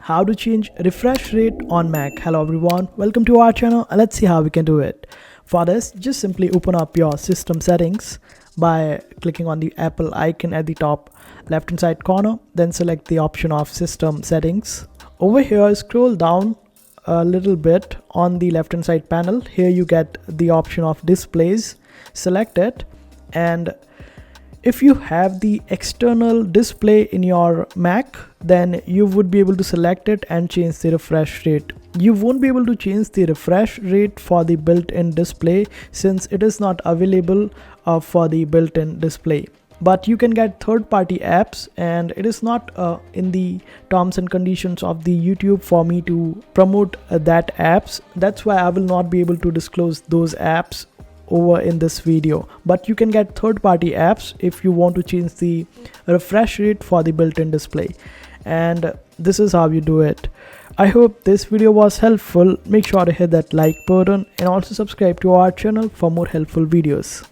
how to change refresh rate on Mac. Hello everyone, welcome to our channel and let's see how we can do it. For this, just simply open up your system settings by clicking on the Apple icon at the top left hand side corner, then select the option of system settings. Over here, scroll down a little bit on the left hand side panel. Here you get the option of displays. Select it, and if you have the external display in your Mac, then you would be able to select it and change the refresh rate. You won't be able to change the refresh rate for the built-in display since it is not available for the built-in display. But you can get third-party apps, and it is not in the terms and conditions of the YouTube for me to promote that apps. That's why I will not be able to disclose those apps over in this video, but you can get third-party apps if you want to change the refresh rate for the built-in display, and this is how you do it. I hope this video was helpful. Make sure to hit that like button and also subscribe to our channel for more helpful videos.